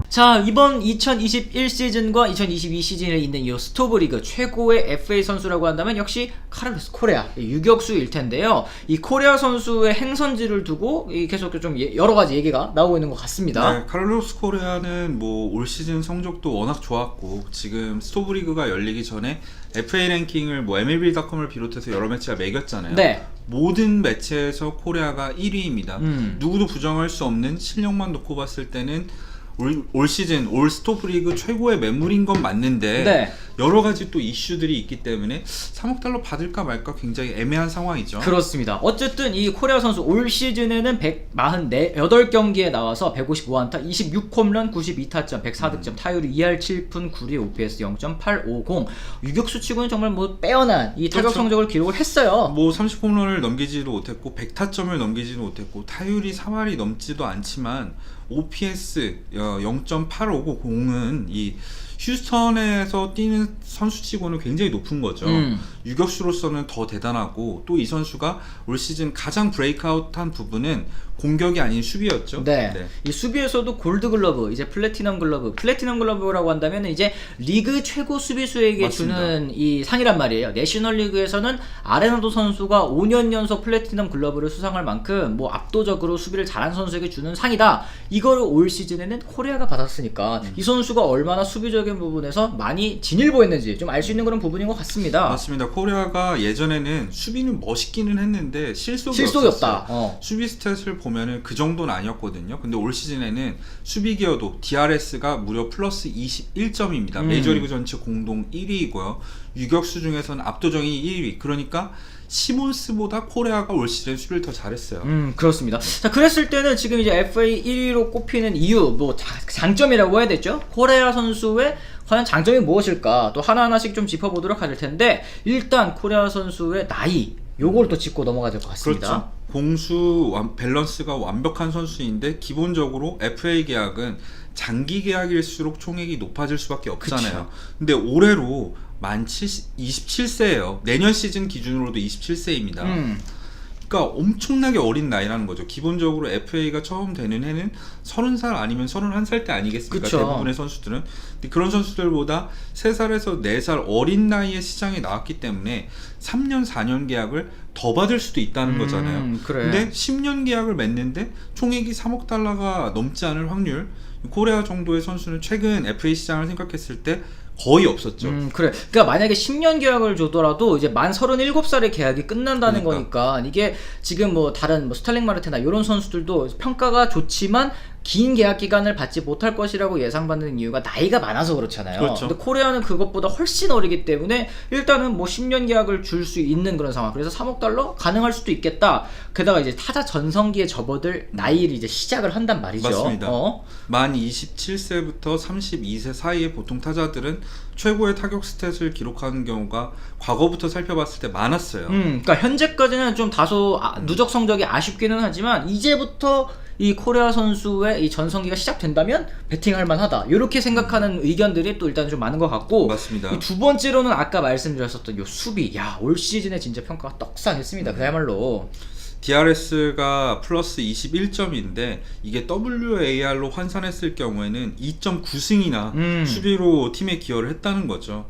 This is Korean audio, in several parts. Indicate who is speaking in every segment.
Speaker 1: 자, 이번 2021 시즌과 2022 시즌에 있는 이 스토브리그 최고의 FA 선수라고 한다면 역시 카를로스 코레아 유격수일 텐데요. 이 코레아 선수의 행선지를 두고 계속 좀 여러 가지 얘기가 나오고 있는 것 같습니다.
Speaker 2: 네, 카를로스 코레아는 뭐 올 시즌 성적도 워낙 좋았고 지금 스토브리그가 열리기 전에 FA 랭킹을 뭐 MLB.com을 비롯해서 여러 매체가 매겼잖아요.
Speaker 1: 네.
Speaker 2: 모든 매체에서 코레아가 1위입니다. 누구도 부정할 수 없는 실력만 놓고 봤을 때는 올 시즌 올 스토브리그 최고의 매물인 건 맞는데
Speaker 1: 네.
Speaker 2: 여러 가지 또 이슈들이 있기 때문에 3억 달러 받을까 말까 굉장히 애매한 상황이죠.
Speaker 1: 그렇습니다. 어쨌든 이 코레아 선수 올 시즌에는 148경기에 나와서 155안타, 26홈런, 92타점, 104득점, 타율이 2할 7푼 9리, OPS 0.850. 유격수 치고는 정말 뭐 빼어난 이 타격
Speaker 2: 그렇죠.
Speaker 1: 성적을 기록을 했어요.
Speaker 2: 뭐 30홈런을 넘기지도 못했고 100타점을 넘기지도 못했고 타율이 3할이 넘지도 않지만 OPS 0.850은 이 휴스턴에서 뛰는 선수치고는 굉장히 높은 거죠. 유격수로서는 더 대단하고 또 이 선수가 올 시즌 가장 브레이크아웃한 부분은 공격이 아닌 수비였죠.
Speaker 1: 네. 이 수비에서도 골드 글러브, 이제 플래티넘 글러브라고 한다면 이제 리그 최고 수비수에게
Speaker 2: 맞습니다.
Speaker 1: 주는 이 상이란 말이에요. 내셔널 리그에서는 아레나도 선수가 5년 연속 플래티넘 글러브를 수상할 만큼 뭐 압도적으로 수비를 잘한 선수에게 주는 상이다. 이걸 올 시즌에는 코레아가 받았으니까 이 선수가 얼마나 수비적인 부분에서 많이 진일보했는지 좀 알 수 있는 그런 부분인 것 같습니다.
Speaker 2: 맞습니다. 코레아가 예전에는 수비는 멋있기는 했는데 실속이
Speaker 1: 없다.
Speaker 2: 수비 스탯을 보면은 그 정도는 아니었거든요. 근데 올 시즌에는 수비 기여도 DRS가 무려 플러스 21점입니다. 메이저리그 전체 공동 1위이고요. 유격수 중에서는 압도적인 1위. 그러니까 시몬스보다 코레아가 올 시즌 수비를 더 잘했어요.
Speaker 1: 그렇습니다. 자, 그랬을 때는 지금 이제 FA 1위로 꼽히는 이유, 뭐 장점이라고 해야 되죠. 코레아 선수의 과연 장점이 무엇일까? 또 하나하나씩 좀 짚어보도록 할 텐데, 일단 코레아 선수의 나이, 요걸 또 짚고 넘어가야 될 것 같습니다.
Speaker 2: 그렇죠. 공수 밸런스가 완벽한 선수인데 기본적으로 FA 계약은 장기 계약일수록 총액이 높아질 수밖에 없잖아요. 근데 올해로 만 27세예요. 내년 시즌 기준으로도 27세입니다. 그러니까 엄청나게 어린 나이라는 거죠. 기본적으로 FA가 처음 되는 해는 30살 아니면 31살 때 아니겠습니까?
Speaker 1: 그쵸.
Speaker 2: 대부분의 선수들은. 근데 그런 선수들보다 3살에서 4살 어린 나이에 시장에 나왔기 때문에 3년, 4년 계약을 더 받을 수도 있다는 거잖아요.
Speaker 1: 그래.
Speaker 2: 근데 10년 계약을 맺는데 총액이 3억 달러가 넘지 않을 확률, 코레아 정도의 선수는 최근 FA 시장을 생각했을 때 거의 없었죠.
Speaker 1: 그래. 그러니까 만약에 10년 계약을 줘더라도 이제 만 37살에 계약이 끝난다는 거니까 이게 지금 뭐 다른 뭐 스탈링 마르테나 이런 선수들도 평가가 좋지만 긴 계약 기간을 받지 못할 것이라고 예상받는 이유가 나이가 많아서 그렇잖아요.
Speaker 2: 그렇죠.
Speaker 1: 근데 코레아는 그것보다 훨씬 어리기 때문에 일단은 뭐 10년 계약을 줄 수 있는 그런 상황. 그래서 3억 달러 가능할 수도 있겠다. 게다가 이제 타자 전성기에 접어들 나이를 이제 시작을 한단 말이죠.
Speaker 2: 맞습니다. 만 27세부터 32세 사이에 보통 타자들은 최고의 타격 스탯을 기록하는 경우가 과거부터 살펴봤을 때 많았어요.
Speaker 1: 그러니까 현재까지는 좀 다소 누적 성적이 아쉽기는 하지만 이제부터 이 코레아 선수의 이 전성기가 시작된다면 배팅할 만하다. 이렇게 생각하는 의견들이 또 일단 좀 많은 것 같고.
Speaker 2: 맞습니다.
Speaker 1: 이 두 번째로는 아까 말씀드렸었던 요 수비. 야, 올 시즌에 진짜 평가가 떡상했습니다. 그야말로.
Speaker 2: DRS가 플러스 21점인데 이게 WAR로 환산했을 경우에는 2.9승이나 수비로 팀에 기여를 했다는 거죠.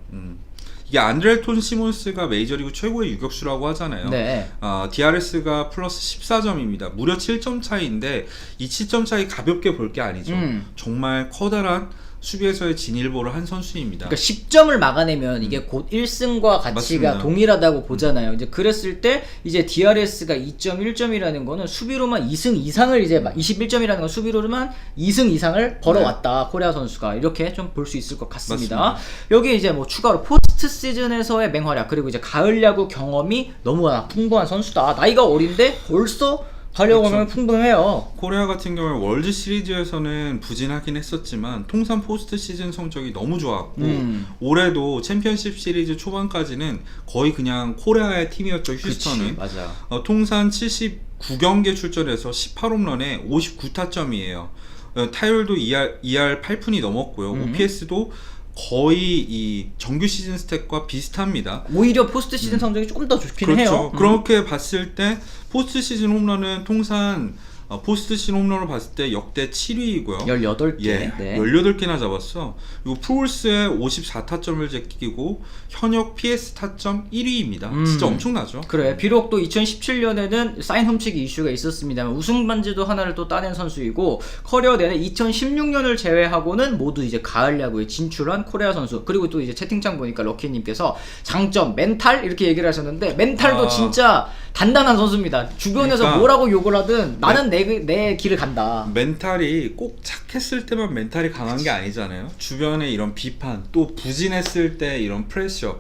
Speaker 2: 이게 안드레톤 시몬스가 메이저리그 최고의 유격수라고 하잖아요.
Speaker 1: 네.
Speaker 2: DRS가 플러스 14점입니다. 무려 7점 차이인데 이 7점 차이 가볍게 볼 게 아니죠. 정말 커다란 수비에서의 진일보를 한 선수입니다.
Speaker 1: 그러니까 10점을 막아내면 이게 곧 1승과 가치가
Speaker 2: 맞습니다.
Speaker 1: 동일하다고 보잖아요. 이제 그랬을 때 이제 DRS가 2.1점이라는 거는 수비로만 2승 이상을 이제 21점이라는 건 수비로만 2승 이상을 벌어왔다. 코레아 선수가 이렇게 좀 볼 수 있을 것 같습니다.
Speaker 2: 맞습니다.
Speaker 1: 여기 이제 뭐 추가로 포스트 시즌에서의 맹활약 그리고 이제 가을 야구 경험이 너무나 풍부한 선수다. 나이가 어린데 벌써 가려고 하면 풍부해요.
Speaker 2: 코레아 같은 경우에 월드 시리즈에서는 부진하긴 했었지만 통산 포스트 시즌 성적이 너무 좋았고 올해도 챔피언십 시리즈 초반까지는 거의 그냥 코레아의 팀이었죠. 휴스턴은.
Speaker 1: 그치, 맞아.
Speaker 2: 통산 79경기에 출전해서 18홈런에 59타점이에요. 타율도 2할 8푼이 넘었고요. OPS도 거의 이 정규 시즌 스탯과 비슷합니다.
Speaker 1: 오히려 포스트 시즌 성적이 조금 더 좋긴
Speaker 2: 그렇죠.
Speaker 1: 해요.
Speaker 2: 그렇게 봤을 때 포스트 시즌 홈런은 통산 포스트시즌 홈런을 봤을 때 역대 7위이고요.
Speaker 1: 18개.
Speaker 2: 예,
Speaker 1: 네.
Speaker 2: 18개나 잡았어. 그리고 풀스에 54타점을 제끼고 현역 PS 타점 1위입니다. 진짜 엄청나죠.
Speaker 1: 그래. 비록 또 2017년에는 사인 훔치기 이슈가 있었습니다만 우승 반지도 하나를 또 따낸 선수이고 커리어 내내 2016년을 제외하고는 모두 이제 가을 야구에 진출한 코리아 선수. 그리고 또 이제 채팅창 보니까 럭키님께서 장점 멘탈 이렇게 얘기를 하셨는데 멘탈도 진짜 단단한 선수입니다. 주변에서
Speaker 2: 그러니까
Speaker 1: 뭐라고 욕을 하든 나는 내 길을 간다.
Speaker 2: 멘탈이 꼭 착했을 때만 멘탈이 강한 게 아니잖아요. 주변에 이런 비판, 또 부진했을 때 이런 프레셔,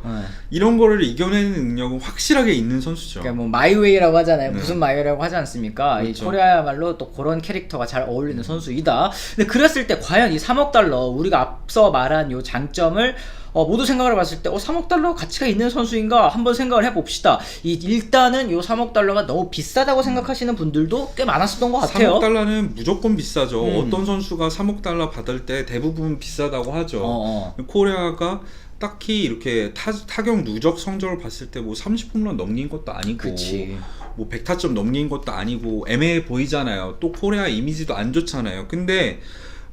Speaker 2: 이런 거를 이겨내는 능력은 확실하게 있는 선수죠.
Speaker 1: 그러니까 뭐 마이웨이라고 하잖아요. 무슨 마이웨이라고 하지 않습니까? 이
Speaker 2: 그렇죠.
Speaker 1: 코리아야말로 또 그런 캐릭터가 잘 어울리는 선수이다. 근데 그랬을 때 과연 이 3억 달러 우리가 앞서 말한 요 장점을 모두 생각을 해봤을 때 3억 달러 가치가 있는 선수인가 한번 생각을 해봅시다. 일단은 요 3억 달러가 너무 비싸다고 생각하시는 분들도 꽤 많았었던 것 같아요.
Speaker 2: 3억 달러는 무조건 비싸죠. 어떤 선수가 3억 달러 받을 때 대부분 비싸다고 하죠. 코리아가 딱히 이렇게 타격 누적 성적을 봤을 때 뭐 30홈런 넘긴 것도 아니고
Speaker 1: 그치.
Speaker 2: 뭐 100타점 넘긴 것도 아니고 애매해 보이잖아요. 또 코리아 이미지도 안 좋잖아요. 근데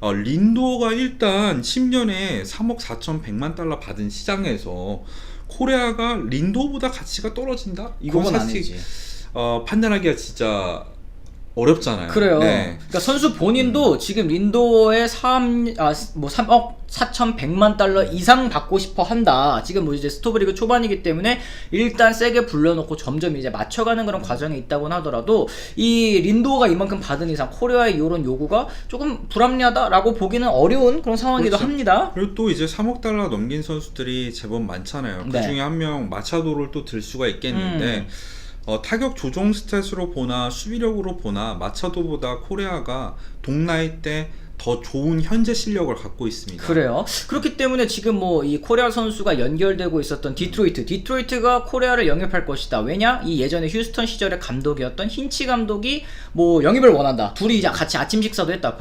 Speaker 2: 린도가 일단 10년에 3억 4,100만 달러 받은 시장에서 코리아가 린도보다 가치가 떨어진다? 이건
Speaker 1: 그건
Speaker 2: 사실
Speaker 1: 아니지.
Speaker 2: 판단하기가 진짜 어렵잖아요.
Speaker 1: 그래요.
Speaker 2: 네.
Speaker 1: 그러니까 선수 본인도 지금 린도의 3억 4,100만 달러 이상 받고 싶어 한다. 지금 뭐 이제 스토브리그 초반이기 때문에 일단 세게 불러놓고 점점 이제 맞춰가는 그런 과정이 있다고는 하더라도 이 린도가 이만큼 받은 이상 코리아의 이런 요구가 조금 불합리하다라고 보기는 어려운 그런 상황이기도
Speaker 2: 그렇죠.
Speaker 1: 합니다.
Speaker 2: 그리고 또 이제 3억 달러 넘긴 선수들이 제법 많잖아요. 그
Speaker 1: 네.
Speaker 2: 중에 한 명 마차도를 또 들 수가 있겠는데 타격 조종 스탯으로 보나 수비력으로 보나 마차도보다 코리아가 동나이 때 더 좋은 현재 실력을 갖고 있습니다.
Speaker 1: 그래요. 그렇기 때문에 지금 뭐 이 코리아 선수가 연결되고 있었던 디트로이트가 코리아를 영입할 것이다. 왜냐? 이 예전에 휴스턴 시절의 감독이었던 힌치 감독이 뭐 영입을 원한다. 둘이 이제 같이 아침 식사도 했다.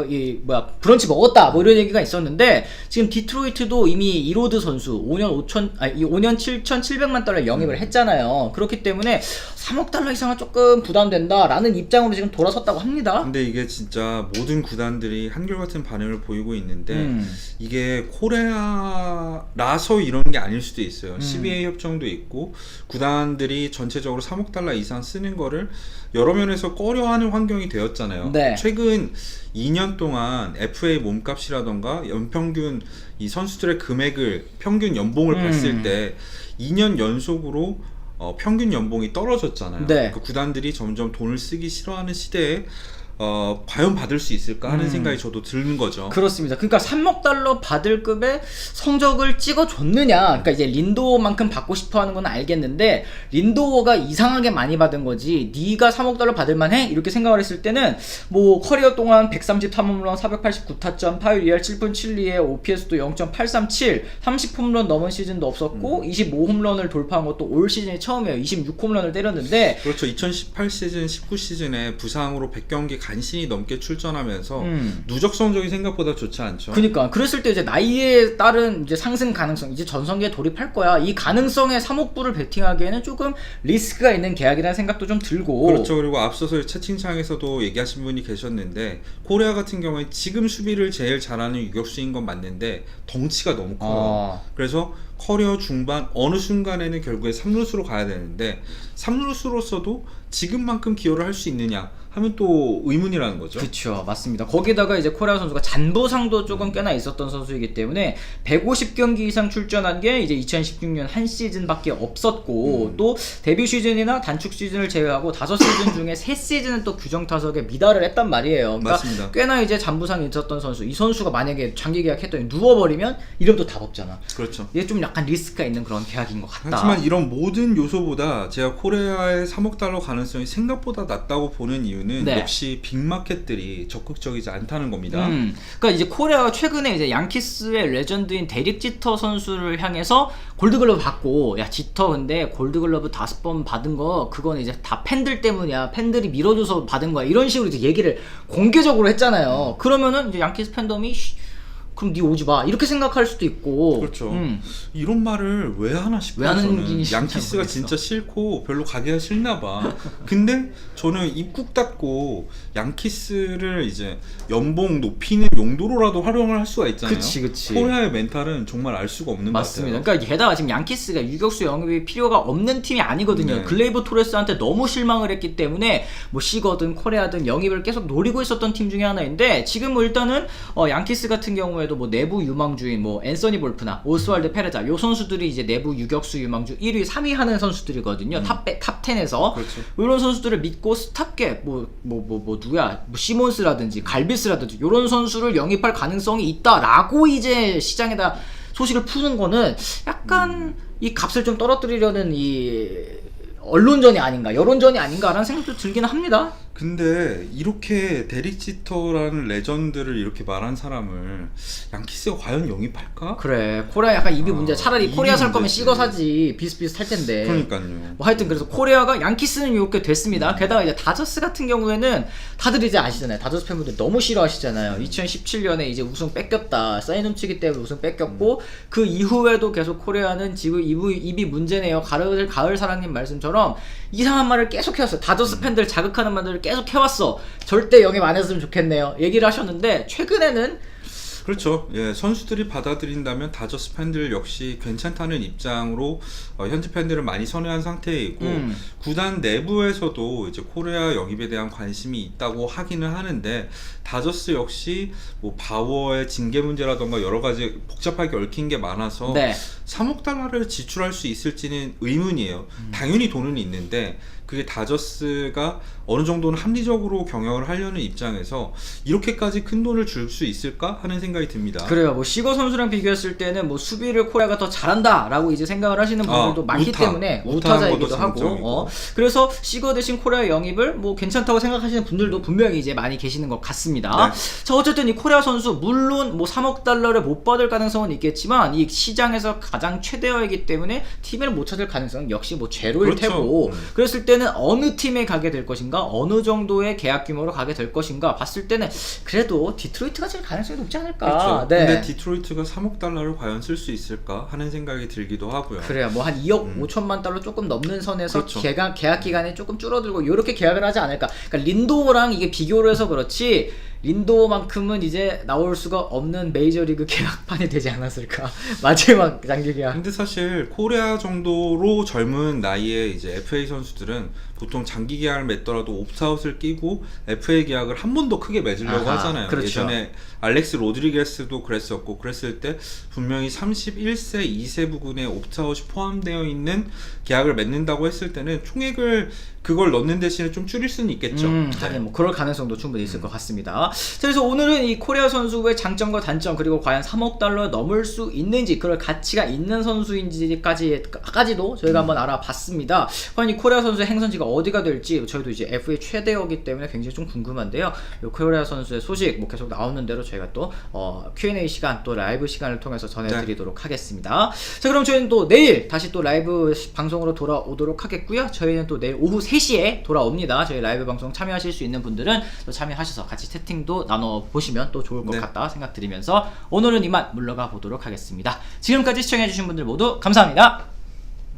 Speaker 1: 브런치 먹었다. 뭐 이런 얘기가 있었는데 지금 디트로이트도 이미 이로드 선수 5년 7,700만 달러 영입을 했잖아요. 그렇기 때문에 3억 달러 이상은 조금 부담된다라는 입장으로 지금 돌아섰다고 합니다.
Speaker 2: 근데 이게 진짜 모든 구단들이 한결같은 반응을 보이고 있는데 이게 코리아라서 이런 게 아닐 수도 있어요. CBA 협정도 있고 구단들이 전체적으로 3억 달러 이상 쓰는 거를 여러 면에서 꺼려하는 환경이 되었잖아요.
Speaker 1: 네.
Speaker 2: 최근 2년 동안 FA 몸값이라던가 연평균 이 선수들의 금액을 평균 연봉을 봤을 때 2년 연속으로 평균 연봉이 떨어졌잖아요.
Speaker 1: 네.
Speaker 2: 그 구단들이 점점 돈을 쓰기 싫어하는 시대에 과연 받을 수 있을까 하는 생각이 저도 드는 거죠.
Speaker 1: 그렇습니다. 그러니까 3억 달러 받을 급의 성적을 찍어줬느냐. 그러니까 이제 린도만큼 받고 싶어 하는 건 알겠는데 린도가 이상하게 많이 받은 거지 네가 3억 달러 받을 만해? 이렇게 생각을 했을 때는 뭐 커리어 동안 133홈런 489타점 타율 2할 7분 7리에 OPS도 0.837 30홈런 넘은 시즌도 없었고 25홈런을 돌파한 것도 올 시즌이 처음이에요. 26홈런을 때렸는데
Speaker 2: 그렇죠. 2018 시즌 19 시즌에 부상으로 100경기 간신히 넘게 출전하면서 누적 성적이 생각보다 좋지 않죠.
Speaker 1: 그러니까 그랬을 때 이제 나이에 따른 이제 상승 가능성, 이제 전성기에 돌입할 거야. 이 가능성에 3억 불을 베팅하기에는 조금 리스크가 있는 계약이라는 생각도 좀 들고.
Speaker 2: 그렇죠. 그리고 앞서서 채팅창에서도 얘기하신 분이 계셨는데 코리아 같은 경우에 지금 수비를 제일 잘하는 유격수인 건 맞는데 덩치가 너무 커요. 그래서 커리어 중반 어느 순간에는 결국에 3루수로 가야 되는데 3루수로서도 지금만큼 기여를 할 수 있느냐 하면 또 의문이라는 거죠.
Speaker 1: 그렇죠, 맞습니다. 거기다가 이제 코리아 선수가 잔부상도 조금 꽤나 있었던 선수이기 때문에 150경기 이상 출전한 게 이제 2016년 한 시즌밖에 없었고 또 데뷔 시즌이나 단축 시즌을 제외하고 5시즌 중에 3시즌은 또 규정 타석에 미달을 했단 말이에요. 그러니까
Speaker 2: 맞습니다.
Speaker 1: 꽤나 이제 잔부상이 있었던 선수. 이 선수가 만약에 장기 계약했더니 누워버리면 이름도 답 없잖아.
Speaker 2: 그렇죠.
Speaker 1: 이게 좀 약간 리스크가 있는 그런 계약인 것 같다.
Speaker 2: 하지만 이런 모든 요소보다 제가 코리아의 3억 달러 가능성이 생각보다 낮다고 보는 이유는
Speaker 1: 네.
Speaker 2: 역시 빅마켓들이 적극적이지 않다는 겁니다.
Speaker 1: 그러니까 이제 코리아가 최근에 이제 양키스의 레전드인 데릭 지터 선수를 향해서 골드글러브 받고 야 지터 근데 골드글러브 5번 받은 거 그건 이제 다 팬들 때문이야. 팬들이 밀어줘서 받은 거야. 이런 식으로 이제 얘기를 공개적으로 했잖아요. 그러면은 이제 양키스 팬덤이 그럼 니 오지 마 이렇게 생각할 수도 있고.
Speaker 2: 그렇죠. 이런 말을 왜 하나 싶어요.
Speaker 1: 왜 하는지
Speaker 2: 저는
Speaker 1: 진짜
Speaker 2: 양키스가
Speaker 1: 모르겠어.
Speaker 2: 진짜 싫고 별로 가기가 싫나 봐. 근데 저는 입국 닫고 양키스를 이제 연봉 높이는 용도로라도 활용을 할 수가 있잖아요.
Speaker 1: 그치.
Speaker 2: 코리아의 멘탈은 정말 알 수가 없는
Speaker 1: 맞습니다.
Speaker 2: 것 같아요.
Speaker 1: 그러니까 게다가 지금 양키스가 유격수 영입이 필요가 없는 팀이 아니거든요.
Speaker 2: 네.
Speaker 1: 글레이버 토레스한테 너무 실망을 했기 때문에 뭐 시거든 코레아든 영입을 계속 노리고 있었던 팀 중에 하나인데 지금 뭐 일단은 양키스 같은 경우에도 뭐 내부 유망주인 뭐 앤서니 볼프나 오스왈드 페레자 요 선수들이 이제 내부 유격수 유망주 1위, 3위 하는 선수들이거든요. 탑 10에서
Speaker 2: 그렇죠.
Speaker 1: 이런 선수들을 믿고 스탑계 누구야 뭐 시몬스라든지 갈비스라든지 이런 선수를 영입할 가능성이 있다라고 이제 시장에다 소식을 푸는 거는 약간 이 값을 좀 떨어뜨리려는 이 언론전이 아닌가, 여론전이 아닌가라는 생각도 들기는 합니다.
Speaker 2: 근데 이렇게 데릭 지터라는 레전드를 이렇게 말한 사람을 양키스가 과연 영입할까?
Speaker 1: 그래, 코리아 약간 입이 문제야. 차라리
Speaker 2: 입이
Speaker 1: 코리아 살 거면
Speaker 2: 문제지.
Speaker 1: 시거 사지. 비슷비슷할 텐데.
Speaker 2: 그러니까요.
Speaker 1: 뭐 하여튼 그래서 코리아가 양키스는 이렇게 됐습니다. 게다가 이제 다저스 같은 경우에는 다들 이제 아시잖아요. 다저스 팬분들 너무 싫어하시잖아요. 2017년에 이제 우승 뺏겼다. 사인 훔치기 때문에 우승 뺏겼고 그 이후에도 계속 코리아는 지금 입이 문제네요. 가을 사랑님 말씀처럼 이상한 말을 계속 해왔어요. 다저스 팬들 자극하는 말들을 계속 해왔어. 절대 영입 안 했으면 좋겠네요. 얘기를 하셨는데 최근에는
Speaker 2: 그렇죠. 예, 선수들이 받아들인다면 다저스 팬들 역시 괜찮다는 입장으로 현지 팬들은 많이 선회한 상태이고 구단 내부에서도 이제 코리아 영입에 대한 관심이 있다고 하기는 하는데 다저스 역시 뭐 바워의 징계 문제라던가 여러 가지 복잡하게 얽힌 게 많아서
Speaker 1: 네.
Speaker 2: 3억 달러를 지출할 수 있을지는 의문이에요. 당연히 돈은 있는데 그게 다저스가 어느 정도는 합리적으로 경영을 하려는 입장에서 이렇게까지 큰 돈을 줄 수 있을까 하는 생각이 듭니다.
Speaker 1: 그래요. 뭐 시거 선수랑 비교했을 때는 뭐 수비를 코리아가 더 잘한다라고 이제 생각을 하시는 분들도 많기 때문에 우타자이기도
Speaker 2: 것도
Speaker 1: 하고.
Speaker 2: 장점이고.
Speaker 1: 그래서 시거 대신 코리아 영입을 뭐 괜찮다고 생각하시는 분들도 분명히 이제 많이 계시는 것 같습니다.
Speaker 2: 네.
Speaker 1: 자, 어쨌든 이 코리아 선수 물론 뭐 3억 달러를 못 받을 가능성은 있겠지만 이 시장에서 가장 최대어이기 때문에 팀을 못 찾을 가능성은 역시 뭐 제로일
Speaker 2: 그렇죠.
Speaker 1: 테고 그랬을 때는 어느 팀에 가게 될 것인가, 어느 정도의 계약 규모로 가게 될 것인가 봤을 때는 그래도 디트로이트가 제일 가능성이 높지 않을까.
Speaker 2: 그렇죠.
Speaker 1: 네.
Speaker 2: 근데 디트로이트가 3억 달러를 과연 쓸 수 있을까 하는 생각이 들기도 하고요.
Speaker 1: 그래요. 뭐 한 2억 5천만 달러 조금 넘는 선에서
Speaker 2: 그렇죠.
Speaker 1: 계약 기간이 조금 줄어들고 이렇게 계약을 하지 않을까. 그러니까 린도어랑 이게 비교를 해서 그렇지 린도어만큼은 이제 나올 수가 없는 메이저리그 계약판이 되지 않았을까. 마지막 장기 계약.
Speaker 2: 근데 사실 코리아 정도로 젊은 나이에 이제 FA 선수들은 보통 장기 계약을 맺더라도 옵트아웃을 끼고 FA 계약을 한 번 더 크게 맺으려고
Speaker 1: 아하,
Speaker 2: 하잖아요.
Speaker 1: 그렇죠.
Speaker 2: 예전에 알렉스 로드리게스도 그랬었고 그랬을 때 분명히 31세 2세 부근에 옵트아웃이 포함되어 있는 계약을 맺는다고 했을 때는 총액을 그걸 넣는 대신에 좀 줄일 수는 있겠죠.
Speaker 1: 하긴 뭐 그럴 가능성도 충분히 있을 것 같습니다. 자, 그래서 오늘은 이 코리아 선수의 장점과 단점 그리고 과연 3억 달러 넘을 수 있는지 그럴 가치가 있는 선수인지까지도 저희가 한번 알아봤습니다. 과연 이 코리아 선수의 행선지가 어디가 될지 저희도 이제 FA 최대어기 때문에 굉장히 좀 궁금한데요. 이 코리아 선수의 소식 뭐 계속 나오는 대로 저희가 또 Q&A 시간 또 라이브 시간을 통해서 전해드리도록 하겠습니다. 자, 그럼 저희는 또 내일 다시 또 라이브 방송으로 돌아오도록 하겠고요. 저희는 또 내일 오후 3시에 돌아옵니다. 저희 라이브 방송 참여하실 수 있는 분들은 또 참여하셔서 같이 채팅도 나눠보시면 또 좋을 것 같다 생각드리면서 오늘은 이만 물러가 보도록 하겠습니다. 지금까지 시청해주신 분들 모두 감사합니다.